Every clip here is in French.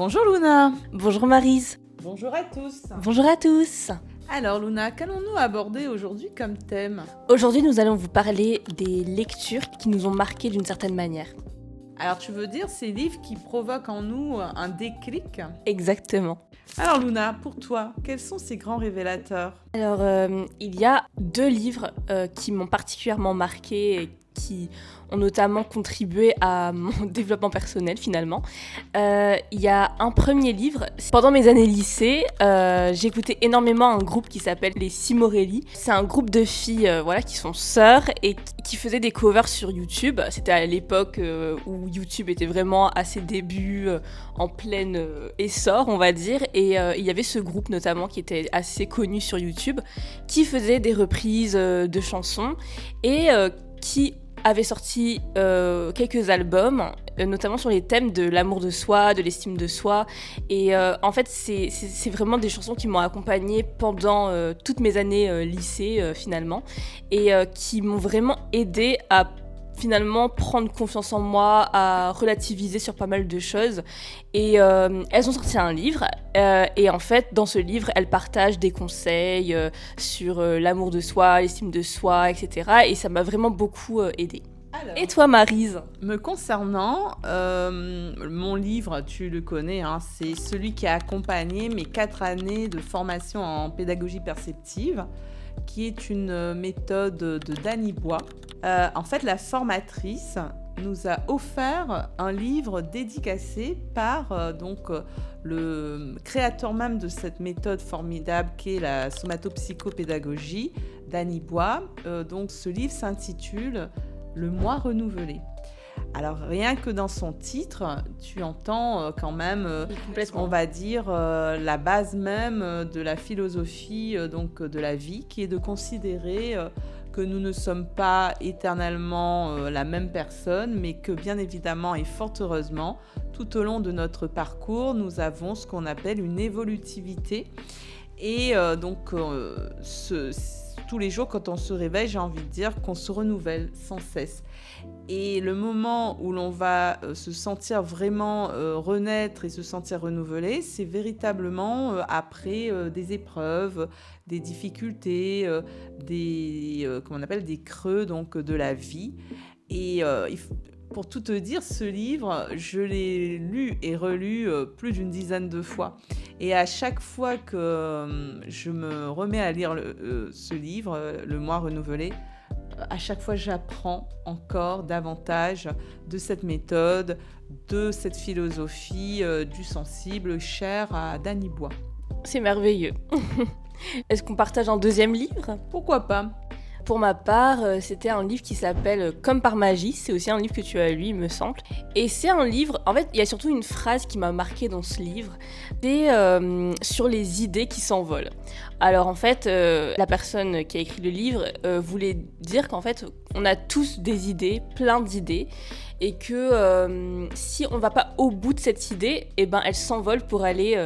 Bonjour Luna. Bonjour Maryse. Bonjour à tous. Bonjour à tous. Alors Luna, qu'allons-nous aborder aujourd'hui comme thème ? Aujourd'hui, nous allons vous parler des lectures qui nous ont marquées d'une certaine manière. Alors tu veux dire ces livres qui provoquent en nous un déclic ? Exactement. Alors Luna, pour toi, quels sont ces grands révélateurs ? Alors, il y a 2 livres qui m'ont particulièrement marquée et qui ont notamment contribué à mon développement personnel finalement. Il y a un premier livre. Pendant mes années lycée, j'écoutais énormément un groupe qui s'appelle les Cimorelli. C'est un groupe de filles qui sont sœurs et qui faisaient des covers sur YouTube. C'était à l'époque où YouTube était vraiment à ses débuts, en plein essor on va dire. Et il y avait ce groupe notamment qui était assez connu sur YouTube, qui faisait des reprises de chansons et qui avait sorti quelques albums, notamment sur les thèmes de l'amour de soi, de l'estime de soi. Et en fait, c'est vraiment des chansons qui m'ont accompagnée pendant toutes mes années lycée, finalement, et qui m'ont vraiment aidée à finalement prendre confiance en moi, à relativiser sur pas mal de choses. Et elles ont sorti un livre, et en fait, dans ce livre, elles partagent des conseils sur l'amour de soi, l'estime de soi, etc. Et ça m'a vraiment beaucoup aidée. Alors, Et toi, Maryse ? me concernant, mon livre, tu le connais, c'est celui qui a accompagné mes 4 années de formation en pédagogie perceptive, qui est une méthode de Dany Bois. En fait, la formatrice nous a offert un livre dédicacé par le créateur même de cette méthode formidable qu'est la somatopsychopédagogie, Dany Bois. Donc, ce livre s'intitule « Le moi renouvelé ». Alors, rien que dans son titre, tu entends quand même, on va dire, la base même de la philosophie de la vie, qui est de considérer que nous ne sommes pas éternellement la même personne, mais que bien évidemment et fort heureusement, tout au long de notre parcours, nous avons ce qu'on appelle une évolutivité. Et tous les jours, quand on se réveille, j'ai envie de dire qu'on se renouvelle sans cesse. Et le moment où l'on va se sentir vraiment renaître et se sentir renouvelé, c'est véritablement après des épreuves, des difficultés, des creux de la vie. Et pour tout te dire, ce livre, je l'ai lu et relu plus d'une dizaine de fois. Et à chaque fois que je me remets à lire ce livre, Le moi renouvelé, à chaque fois, j'apprends encore davantage de cette méthode, de cette philosophie du sensible chère à Dany Bois. C'est merveilleux. Est-ce qu'on partage un deuxième livre ? Pourquoi pas ? Pour ma part, c'était un livre qui s'appelle Comme par magie. C'est aussi un livre que tu as lu, il me semble. Et c'est un livre... En fait, il y a surtout une phrase qui m'a marquée dans ce livre. C'est sur les idées qui s'envolent. Alors en fait, la personne qui a écrit le livre voulait dire qu'en fait, on a tous des idées, plein d'idées. Et que si on ne va pas au bout de cette idée, elle s'envole pour aller...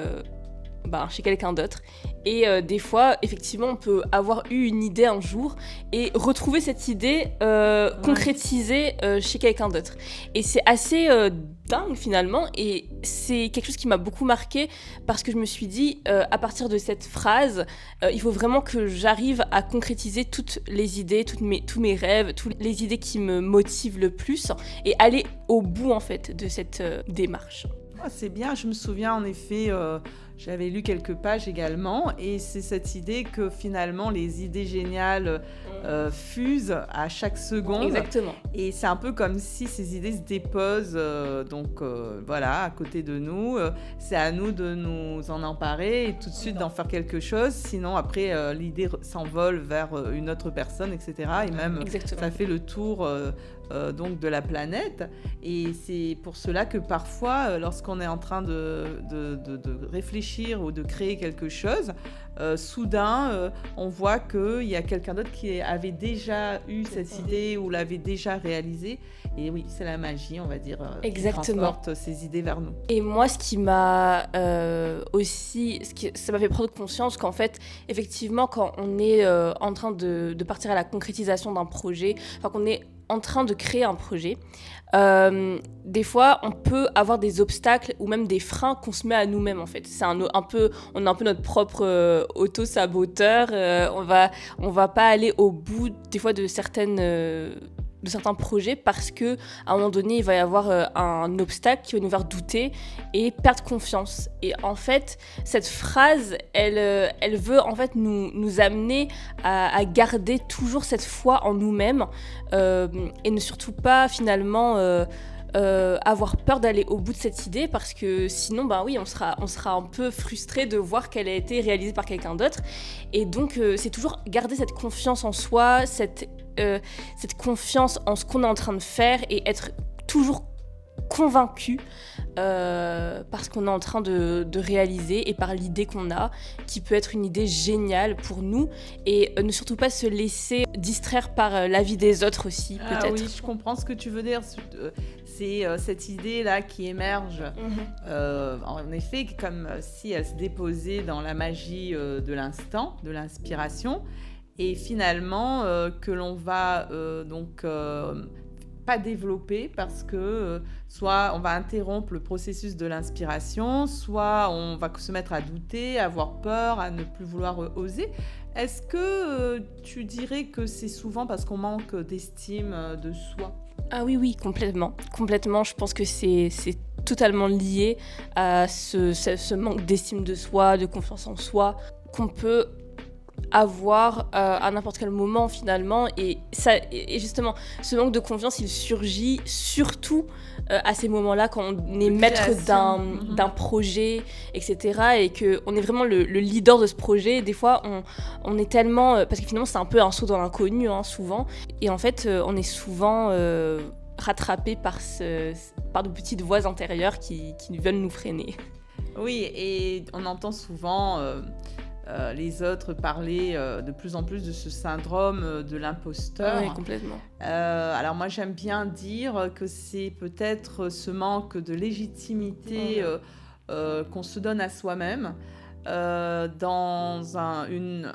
chez quelqu'un d'autre. Et des fois, effectivement, on peut avoir eu une idée un jour et retrouver cette idée concrétisée chez quelqu'un d'autre. Et c'est assez dingue finalement, et c'est quelque chose qui m'a beaucoup marquée parce que je me suis dit, à partir de cette phrase, il faut vraiment que j'arrive à concrétiser toutes les idées, tous mes rêves, toutes les idées qui me motivent le plus et aller au bout en fait de cette démarche. C'est bien, je me souviens en effet, j'avais lu quelques pages également, et c'est cette idée que finalement les idées géniales fusent à chaque seconde. Exactement. Et c'est un peu comme si ces idées se déposent à côté de nous. C'est à nous de nous en emparer et tout de suite d'en faire quelque chose, sinon après l'idée s'envole vers une autre personne, etc. Et même Exactement. Ça fait le tour de la planète. Et c'est pour cela que parfois, lorsqu'on est en train de réfléchir ou de créer quelque chose, soudain, on voit qu'il y a quelqu'un d'autre qui avait déjà eu cette idée ou l'avait déjà réalisée. Et oui, c'est la magie, on va dire, qui transporte ces idées vers nous. Et moi, ce qui m'a ça m'a fait prendre conscience qu'en fait, effectivement, quand on est en train de partir à la concrétisation d'un projet, enfin qu'on est en train de créer un projet, des fois, on peut avoir des obstacles ou même des freins qu'on se met à nous-mêmes, en fait. On est un peu notre propre auto-saboteur. On va pas aller au bout, des fois, de certains projets parce que à un moment donné il va y avoir un obstacle qui va nous faire douter et perdre confiance. Et en fait cette phrase elle veut en fait nous amener à garder toujours cette foi en nous-mêmes et ne surtout pas finalement avoir peur d'aller au bout de cette idée, parce que sinon on sera un peu frustré de voir qu'elle a été réalisée par quelqu'un d'autre. Et donc c'est toujours garder cette confiance en soi, cette confiance en ce qu'on est en train de faire et être toujours convaincu par ce qu'on est en train de réaliser et par l'idée qu'on a, qui peut être une idée géniale pour nous, et ne surtout pas se laisser distraire par l'avis des autres aussi, peut-être. Ah oui, je comprends ce que tu veux dire. C'est cette idée-là qui émerge, en effet, comme si elle se déposait dans la magie de l'instant, de l'inspiration, et finalement que l'on va pas développer parce que soit on va interrompre le processus de l'inspiration, soit on va se mettre à douter, à avoir peur, à ne plus vouloir oser. Est-ce que tu dirais que c'est souvent parce qu'on manque d'estime de soi ? Ah oui, complètement. Complètement, je pense que c'est totalement lié à ce manque d'estime de soi, de confiance en soi, qu'on peut avoir à n'importe quel moment finalement, et justement ce manque de confiance il surgit surtout à ces moments-là quand on est maître d'un projet, etc., et qu'on est vraiment le leader de ce projet. Des fois on est tellement parce que finalement c'est un peu un saut dans l'inconnu souvent, et en fait on est souvent rattrapé par de petites voix intérieures qui veulent nous freiner. Oui, et on entend souvent les autres parler de plus en plus de ce syndrome de l'imposteur. Oui, complètement. Alors moi, j'aime bien dire que c'est peut-être ce manque de légitimité qu'on se donne à soi-même, dans une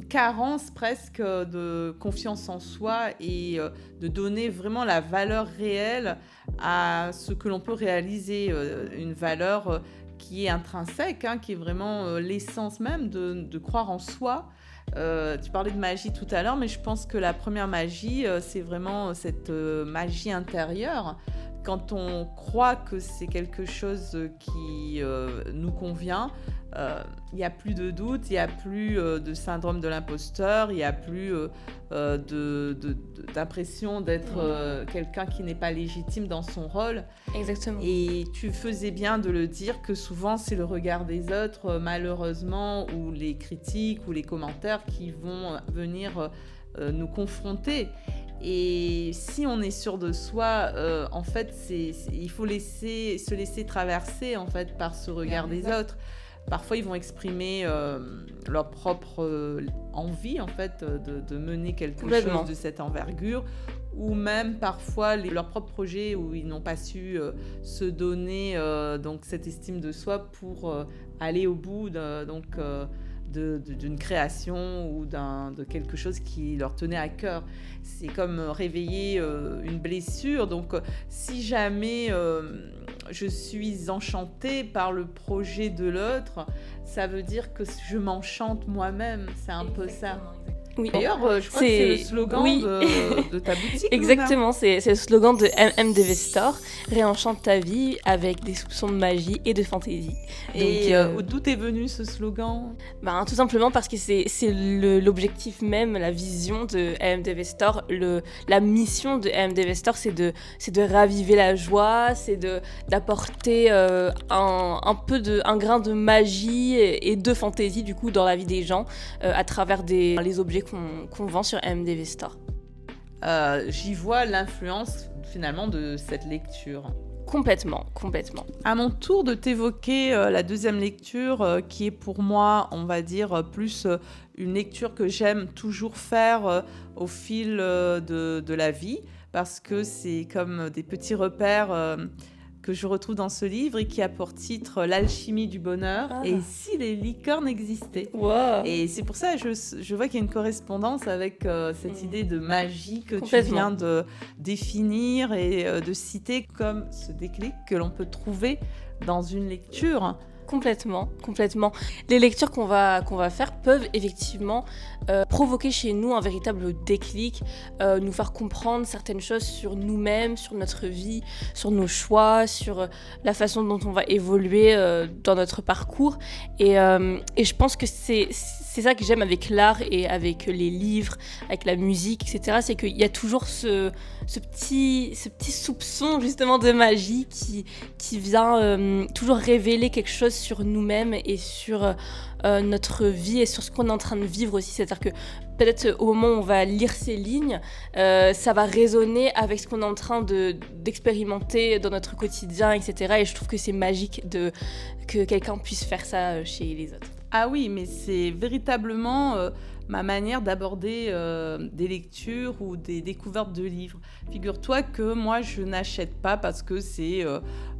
carence presque de confiance en soi, et de donner vraiment la valeur réelle à ce que l'on peut réaliser, une valeur qui est intrinsèque, qui est vraiment l'essence même de croire en soi. Tu parlais de magie tout à l'heure, mais je pense que la première magie, c'est vraiment cette magie intérieure. Quand on croit que c'est quelque chose qui nous convient, il n'y a plus de doute, il n'y a plus de syndrome de l'imposteur, il n'y a plus d'impression d'être quelqu'un qui n'est pas légitime dans son rôle. Exactement. Et tu faisais bien de le dire que souvent c'est le regard des autres, malheureusement, ou les critiques ou les commentaires qui vont venir nous confronter. Et si on est sûr de soi, en fait, il faut se laisser traverser en fait par ce regard des autres. Parfois, ils vont exprimer leur propre envie en fait de mener quelque chose de cette envergure, ou même parfois leur propre projet où ils n'ont pas su se donner donc cette estime de soi pour aller au bout d'une création ou de quelque chose qui leur tenait à cœur. C'est comme réveiller une blessure. Donc, si jamais je suis enchantée par le projet de l'autre, ça veut dire que je m'enchante moi-même. C'est un peu ça. Oui. D'ailleurs, je crois que c'est le slogan de ta boutique. Exactement, c'est le slogan de MDV Store. Réenchante ta vie avec des soupçons de magie et de fantaisie. Et d'où est venu ce slogan ? Tout simplement parce que c'est l'objectif même, la vision de MDV Store. La mission de MDV Store, c'est de raviver la joie, c'est d'apporter un grain de magie et de fantaisie du coup dans la vie des gens à travers les objets qu'on vend sur MDV Store. J'y vois l'influence finalement de cette lecture. Complètement. À mon tour de t'évoquer la deuxième lecture qui est pour moi, on va dire, plus une lecture que j'aime toujours faire au fil de la vie, parce que c'est comme des petits repères que je retrouve dans ce livre et qui a pour titre L'alchimie du bonheur et si les licornes existaient. Wow. Et c'est pour ça que je vois qu'il y a une correspondance avec cette idée de magie que tu Complètement. viens de définir et de citer comme ce déclic que l'on peut trouver dans une lecture. Complètement. Les lectures qu'on va faire peuvent effectivement provoquer chez nous un véritable déclic, nous faire comprendre certaines choses sur nous-mêmes, sur notre vie, sur nos choix, sur la façon dont on va évoluer dans notre parcours. Et je pense que c'est ça que j'aime avec l'art et avec les livres, avec la musique, etc. C'est qu'il y a toujours ce petit soupçon justement de magie qui vient toujours révéler quelque chose sur nous-mêmes et sur notre vie et sur ce qu'on est en train de vivre aussi. C'est-à-dire que peut-être au moment où on va lire ces lignes, ça va résonner avec ce qu'on est en train d'expérimenter dans notre quotidien, etc. Et je trouve que c'est magique que quelqu'un puisse faire ça chez les autres. Ah oui, mais c'est véritablement ma manière d'aborder des lectures ou des découvertes de livres. Figure-toi que moi, je n'achète pas parce que c'est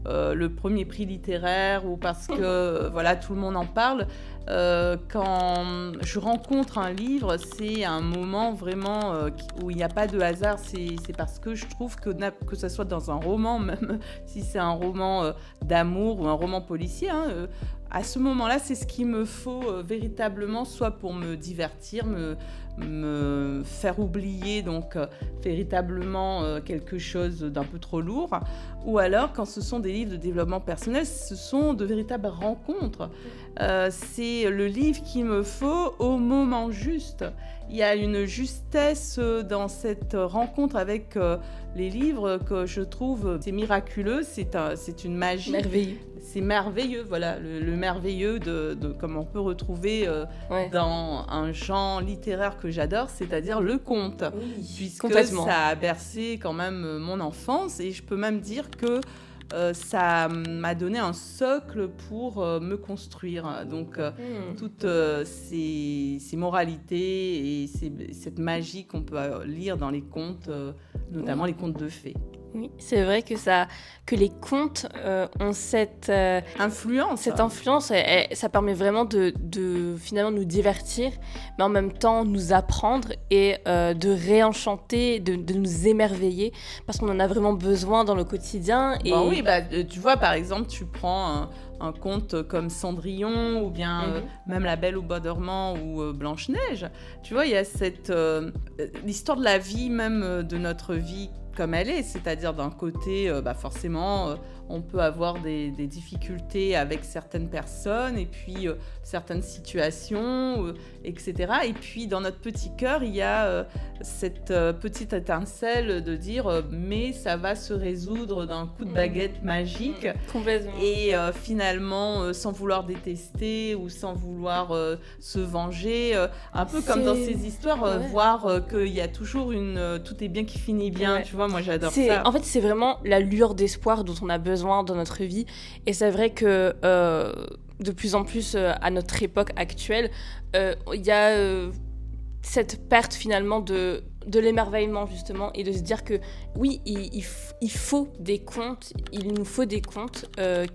le premier prix littéraire ou parce que voilà, tout le monde en parle. Quand je rencontre un livre, c'est un moment vraiment où il n'y a pas de hasard. C'est parce que je trouve que ça soit dans un roman, même si c'est un roman d'amour ou un roman policier, à ce moment-là, c'est ce qu'il me faut véritablement, soit pour me divertir, me faire oublier donc véritablement quelque chose d'un peu trop lourd, ou alors quand ce sont des livres de développement personnel, ce sont de véritables rencontres. C'est le livre qu'il me faut au moment juste. Il y a une justesse dans cette rencontre avec les livres que je trouve c'est miraculeux, c'est une magie. Merveilleux. C'est merveilleux, voilà, le merveilleux de comme on peut retrouver dans un genre littéraire que j'adore, c'est-à-dire le conte, puisque ça a bercé quand même mon enfance et je peux même dire que ça m'a donné un socle pour me construire. Donc, toutes ces moralités et cette magie qu'on peut lire dans les contes, notamment les contes de fées. Oui, c'est vrai que les contes ont cette influence. Cette influence, ça permet vraiment de finalement nous divertir, mais en même temps nous apprendre et de réenchanter, de nous émerveiller, parce qu'on en a vraiment besoin dans le quotidien. Et... oui, tu vois, par exemple, tu prends un conte comme Cendrillon ou bien même La Belle au bois dormant ou Blanche-Neige. Tu vois, il y a l'histoire de la vie, même de notre vie comme elle est, c'est-à-dire d'un côté, forcément, on peut avoir des difficultés avec certaines personnes et puis certaines situations, etc. Et puis dans notre petit cœur, il y a cette petite étincelle de dire mais ça va se résoudre d'un coup de baguette magique. Complètement. Et finalement, sans vouloir détester ou sans vouloir se venger, un peu comme dans ces histoires, voir qu'il y a toujours tout est bien qui finit bien, tu vois, moi j'adore ça. En fait, c'est vraiment la lueur d'espoir dont on a besoin dans notre vie. Et c'est vrai que de plus en plus, à notre époque actuelle, il y a cette perte finalement de l'émerveillement justement, et de se dire que oui, il faut des contes, il nous faut des contes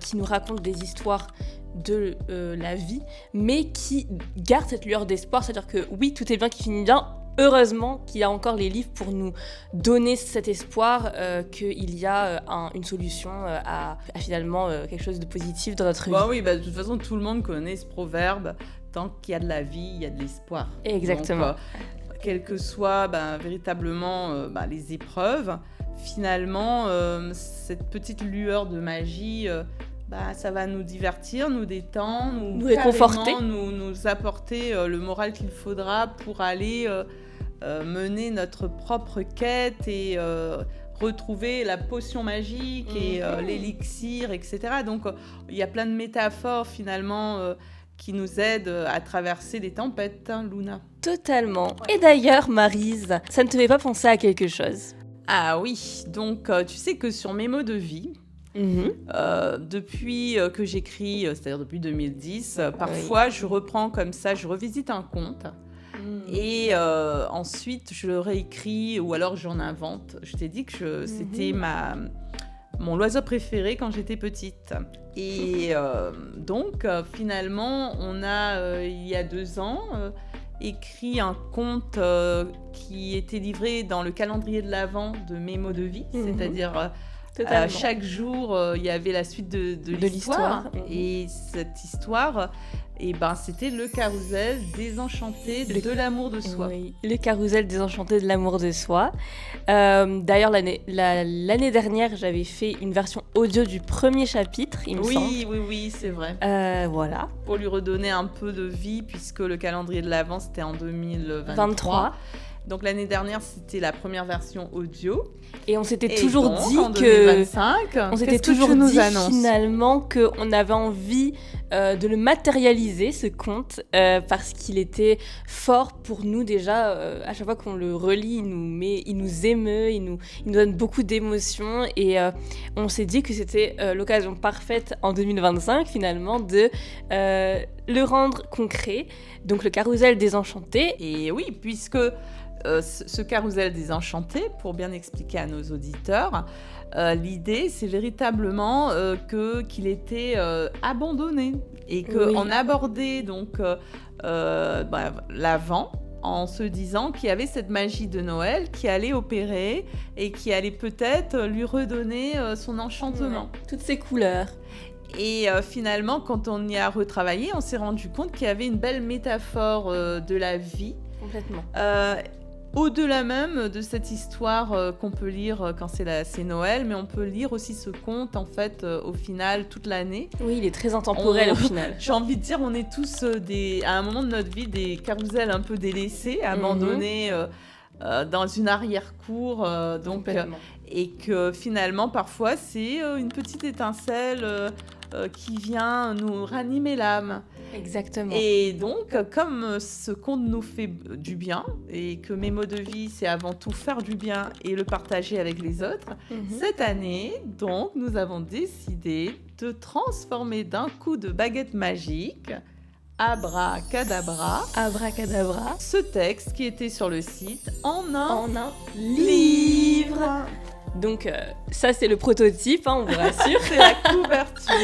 qui nous racontent des histoires de la vie, mais qui gardent cette lueur d'espoir, c'est-à-dire que oui, tout est bien qui finit bien. Heureusement qu'il y a encore les livres pour nous donner cet espoir qu'il y a une solution à finalement quelque chose de positif dans notre vie. Oui, de toute façon, tout le monde connaît ce proverbe. Tant qu'il y a de la vie, il y a de l'espoir. Exactement. Donc, quelles que soient véritablement les épreuves, finalement, cette petite lueur de magie... ça va nous divertir, nous détendre, nous réconforter, nous apporter le moral qu'il faudra pour aller mener notre propre quête et retrouver la potion magique et l'élixir, etc. Donc, il y a plein de métaphores finalement qui nous aident à traverser les tempêtes, Luna. Totalement. Et d'ailleurs, Maryse, ça ne te fait pas penser à quelque chose ? Ah oui, donc tu sais que sur mes mots de vie, depuis que j'écris, c'est-à-dire depuis 2010, parfois je reprends comme ça, je revisite un conte et ensuite je le réécris ou alors j'en invente. Je t'ai dit que c'était mon loisir préféré quand j'étais petite. Et donc, finalement, on a, il y a 2 ans, écrit un conte qui était livré dans le calendrier de l'Avent de Mes mots de vie, c'est-à-dire chaque jour, il y avait la suite de l'histoire. Et cette histoire, c'était le carrousel désenchanté de l'amour de soi. Oui, le carrousel désenchanté de l'amour de soi. D'ailleurs, l'année dernière, j'avais fait une version audio du premier chapitre, il me semble. Oui, c'est vrai. Voilà. Pour lui redonner un peu de vie, puisque le calendrier de l'Avent, c'était en 2023. Donc l'année dernière, c'était la première version audio. Et on s'était toujours dit en 2025, on s'était toujours dit finalement qu'on avait envie de le matérialiser, ce conte, parce qu'il était fort pour nous déjà. À chaque fois qu'on le relit, il nous émeut, il nous donne beaucoup d'émotions. Et on s'est dit que c'était l'occasion parfaite en 2025 finalement de le rendre concret. Donc le carrousel désenchanté. Et oui, puisque ce carrousel désenchanté, pour bien expliquer à nos auditeurs, l'idée, c'est véritablement qu'il était abandonné et qu'on abordait donc l'Avent en se disant qu'il y avait cette magie de Noël qui allait opérer et qui allait peut-être lui redonner son enchantement. Toutes ces couleurs. Et finalement, quand on y a retravaillé, on s'est rendu compte qu'il y avait une belle métaphore de la vie. Complètement. Au-delà même de cette histoire qu'on peut lire quand c'est Noël, mais on peut lire aussi ce conte en fait au final toute l'année. Oui, il est très intemporel au final. J'ai envie de dire, on est tous à un moment de notre vie des carousels un peu délaissés, abandonnés dans une arrière-cour. Et que finalement, parfois, c'est une petite étincelle qui vient nous ranimer l'âme. Exactement. Et donc, comme ce conte nous fait du bien, et que Mes mots de vie, c'est avant tout faire du bien et le partager avec les autres, cette année, donc, nous avons décidé de transformer d'un coup de baguette magique, abracadabra, ce texte qui était sur le site en un livre. Donc ça c'est le prototype, on vous rassure. C'est la couverture.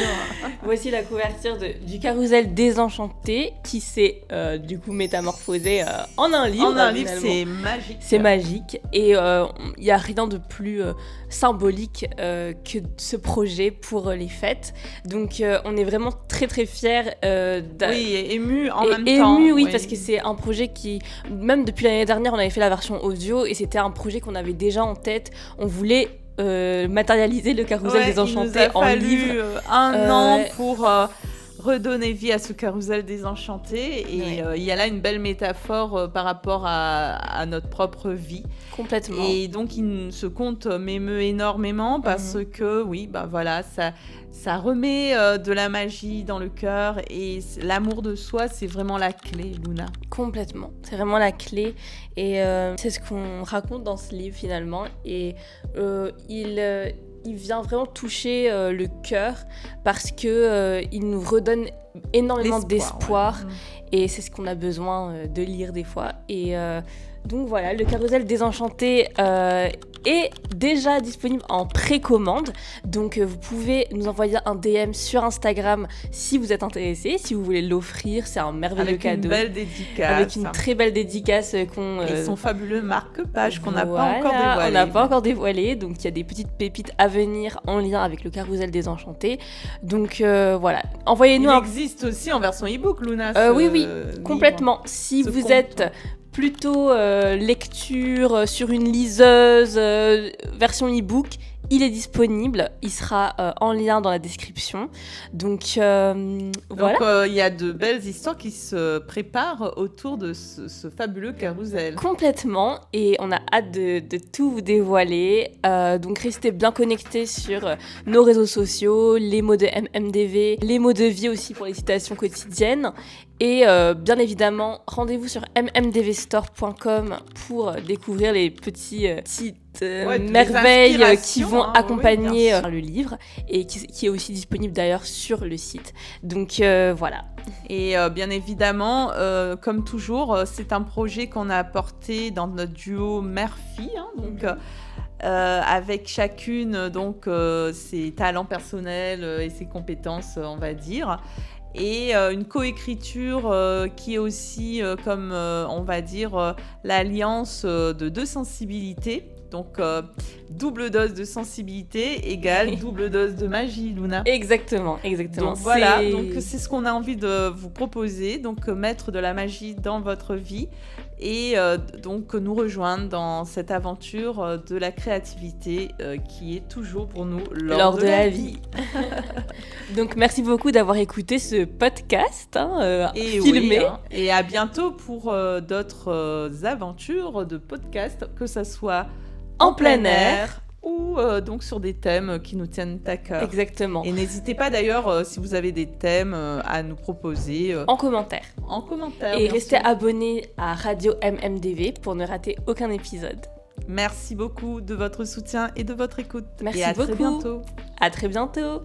Voici la couverture du carrousel désenchanté qui s'est du coup métamorphosé en un livre. En un livre, c'est magique. C'est magique et il n'y a rien de plus symbolique que ce projet pour les fêtes. Donc on est vraiment très très fiers. Et ému en même temps. Oui, parce que c'est un projet qui, même depuis l'année dernière, on avait fait la version audio et c'était un projet qu'on avait déjà en tête. On voulait matérialiser le carrousel désenchanté en livre. Il nous a fallu un an pour redonner vie à ce carrousel désenchanté. Et il y a là une belle métaphore par rapport à notre propre vie. Complètement. Et donc, ce conte m'émeut énormément parce que, ça remet de la magie dans le cœur. Et l'amour de soi, c'est vraiment la clé, Luna. Complètement. C'est vraiment la clé. Et c'est ce qu'on raconte dans ce livre, finalement. Et il vient vraiment toucher le cœur parce que il nous redonne énormément d'espoir et c'est ce qu'on a besoin de lire des fois. Et donc voilà, le carrousel désenchanté est déjà disponible en précommande. Donc vous pouvez nous envoyer un DM sur Instagram si vous êtes intéressé, si vous voulez l'offrir. C'est un merveilleux cadeau. Avec une belle dédicace. Avec une très belle dédicace et son fabuleux marque-page qu'on n'a pas encore dévoilé. On n'a pas encore dévoilé. Donc il y a des petites pépites à venir en lien avec le carrousel désenchanté. Donc voilà. Envoyez-nous Il existe aussi en version e-book, Luna. Oui, complètement. Si vous êtes plutôt lecture sur une liseuse, version e-book, il est disponible, il sera en lien dans la description. Donc voilà. Donc il y a de belles histoires qui se préparent autour de ce fabuleux carrousel. Complètement, et on a hâte de tout vous dévoiler. Donc restez bien connectés sur nos réseaux sociaux, les mots de MMDV, les mots de vie aussi pour les citations quotidiennes. Et bien évidemment, rendez-vous sur mmdvstore.com pour découvrir les petites merveilles qui vont accompagner le livre et qui est aussi disponible d'ailleurs sur le site. Donc voilà. Et bien évidemment, comme toujours, c'est un projet qu'on a apporté dans notre duo mère-fille. Donc avec chacune donc ses talents personnels et ses compétences, on va dire. Et une coécriture qui est aussi, comme on va dire, l'alliance de deux sensibilités. Donc, double dose de sensibilité égale double dose de magie, Luna. Exactement. Donc voilà, donc c'est ce qu'on a envie de vous proposer, donc mettre de la magie dans votre vie et donc nous rejoindre dans cette aventure de la créativité qui est toujours pour nous l'or de la vie. Donc merci beaucoup d'avoir écouté ce podcast filmé. Oui, et à bientôt pour d'autres aventures de podcast, que ça soit en plein air ou donc sur des thèmes qui nous tiennent à cœur. Exactement. Et n'hésitez pas d'ailleurs, si vous avez des thèmes à nous proposer. En commentaire. Et restez abonnés à Radio MMDV pour ne rater aucun épisode. Merci beaucoup de votre soutien et de votre écoute. Merci et à beaucoup. Très bientôt. À très bientôt.